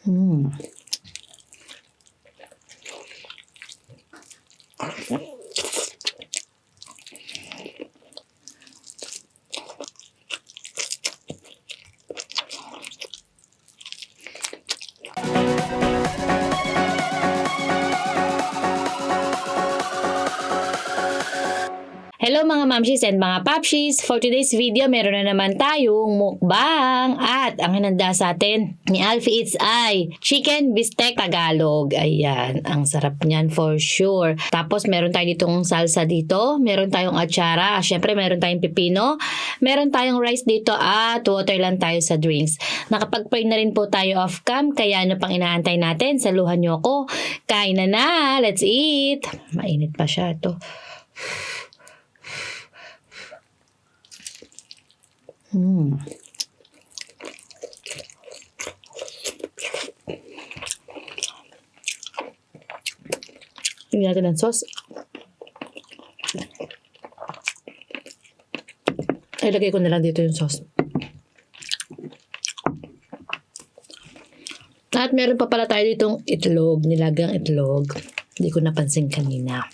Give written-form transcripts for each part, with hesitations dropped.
Hmm. Hello mga mamshis and mga papshis! For today's video, meron na naman tayong mukbang at ang hinanda sa atin ni Alfie ay chicken bistek Tagalog. Ayan, ang sarap niyan for sure. Tapos meron tayo ditong salsa dito, meron tayong atsara, syempre meron tayong pipino, meron tayong rice dito at water lang tayo sa drinks. Nakapag-pray na rin po tayo off cam, kaya ano pang inaantay natin? Saluhan niyo ako. Kain na! Let's eat! Mainit pa siya ito. Tingnan natin ang sauce. Ilagay ko na lang dito yung sauce. At meron pa pala tayo ditong itlog, nilagang itlog. Hindi ko napansin kanina.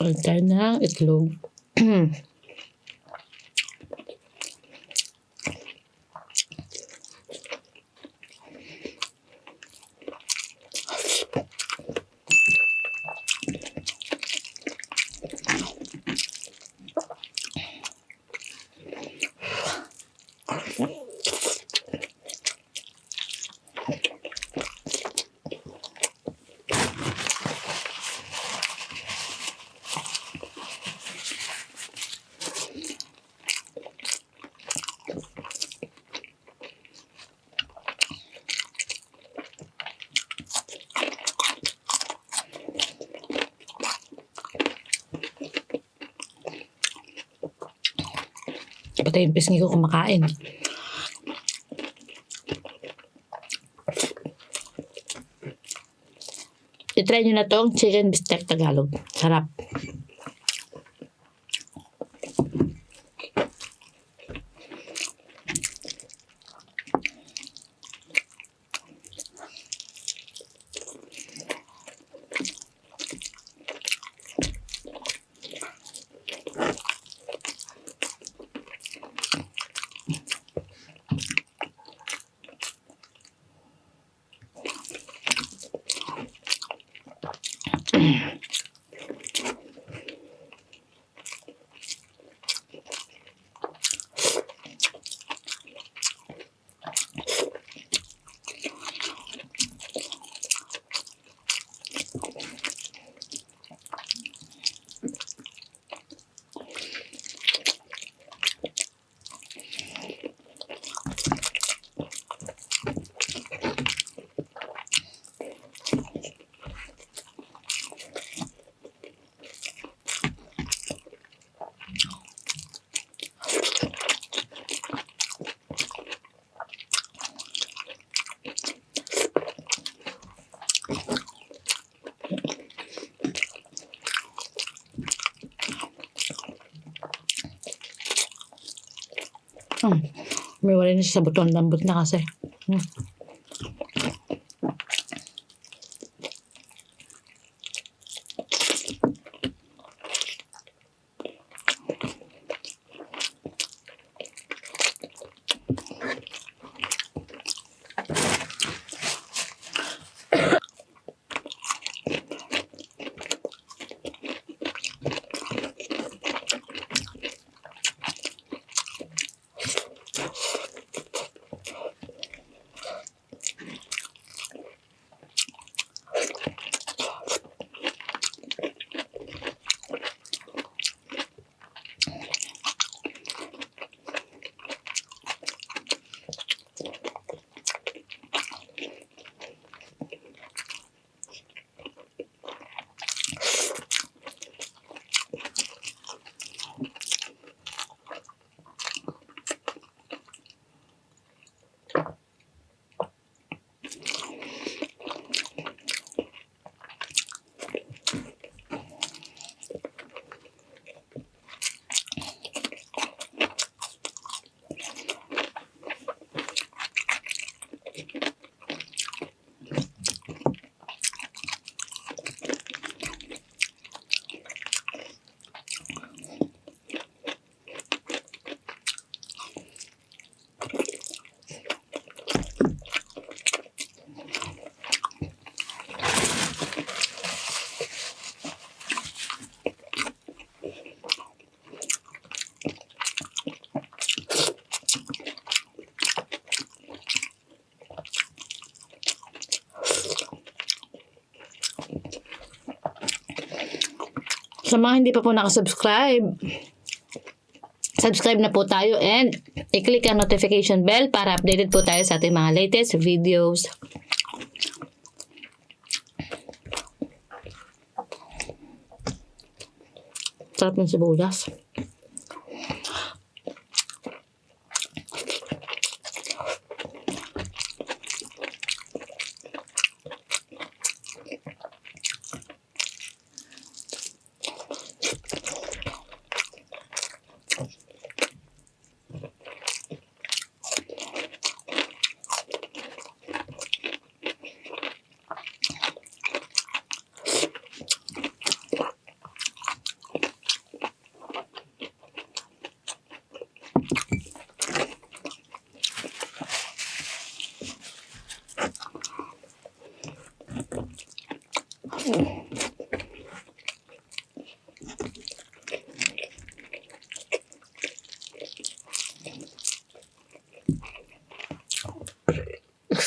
Kalta ng itlog. Patay yung pisngi ko kumakain. I-try nyo na tong chicken bistek Tagalog. Sarap. May wala na siya sa buton. Lambot na kasi. Sa mga hindi pa po nakasubscribe, subscribe na po tayo and i-click ang notification bell para updated po tayo sa ating mga latest videos. Sarap ng sibuyas.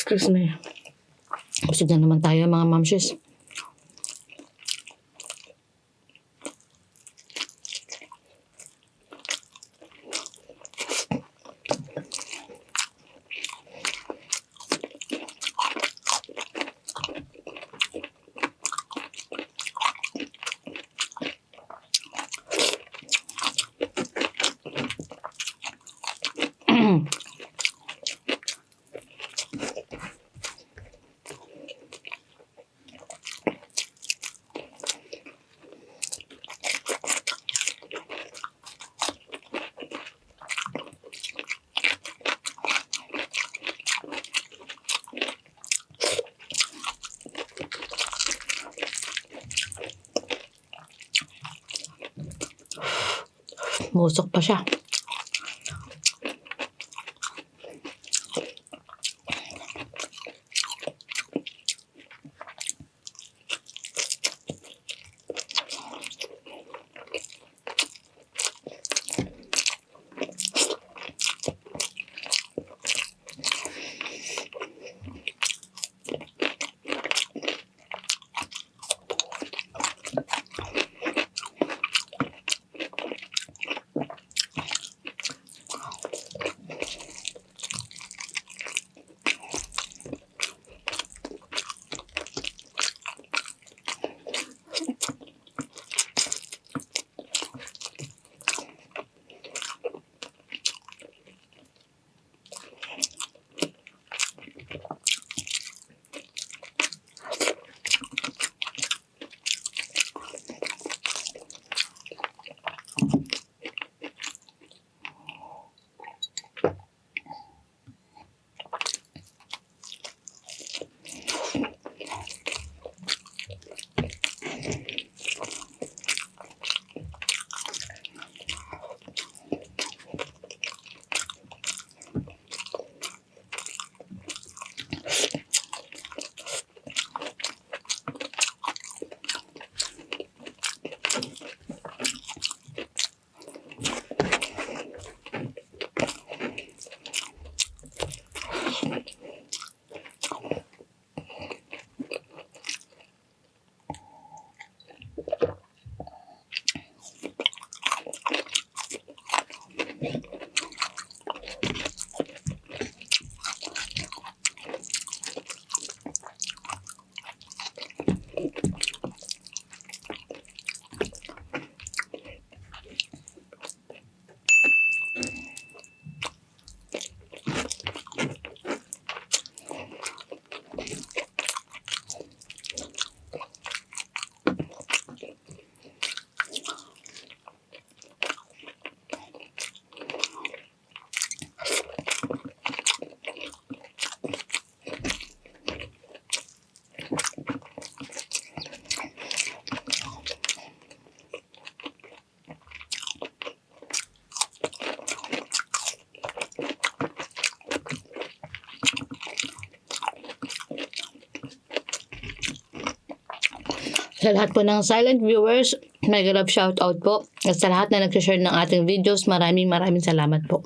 Excuse me. Busog na naman tayo mga momshies. Musok pa siya. Sa lahat po ng silent viewers, mega love shoutout po. At sa lahat na nag-share ng ating videos, maraming salamat po.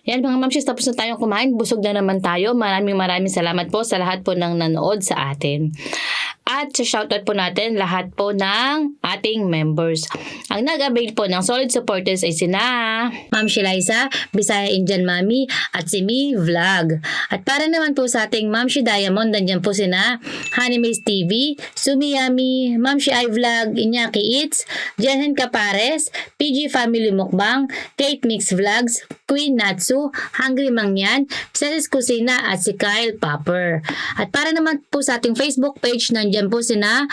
Yan mga mamshis, tapos na tayong kumain. Busog na naman tayo. Maraming salamat po sa lahat po ng nanood sa atin. At sa shoutout po natin lahat po ng ating members. Ang nag-avail po ng solid supporters ay sina Momshie Liza, Bisaya Indian Mami, at si Mi Vlog. At para naman po sa ating Momshie Diamond, nandiyan po sina Honeymaze TV, Sumiyami, Momshie I Vlog, Inyaki Eats, GENHEN Kapares, PG Family Mukbang, Kate Mix Vlogs, Queen NATSU, Hungry Mangyan, Celis Kusina, at si Kyle Popper. At para naman po sa ating Facebook page, nandiyan po sina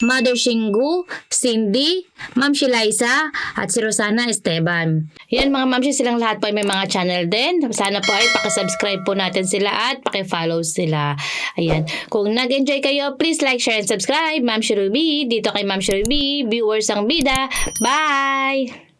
Mother Shingu, Cindy, Momshie Liza, at si Rosana Esteban. Yan mga mamshie, silang lahat po ay may mga channel din. Sana po ay pakisubscribe po natin sila at pakifollow sila. Ayan. Kung nag-enjoy kayo, please like, share, and subscribe. Momshie Ruby, dito kay Momshie Ruby, viewers ang bida. Bye!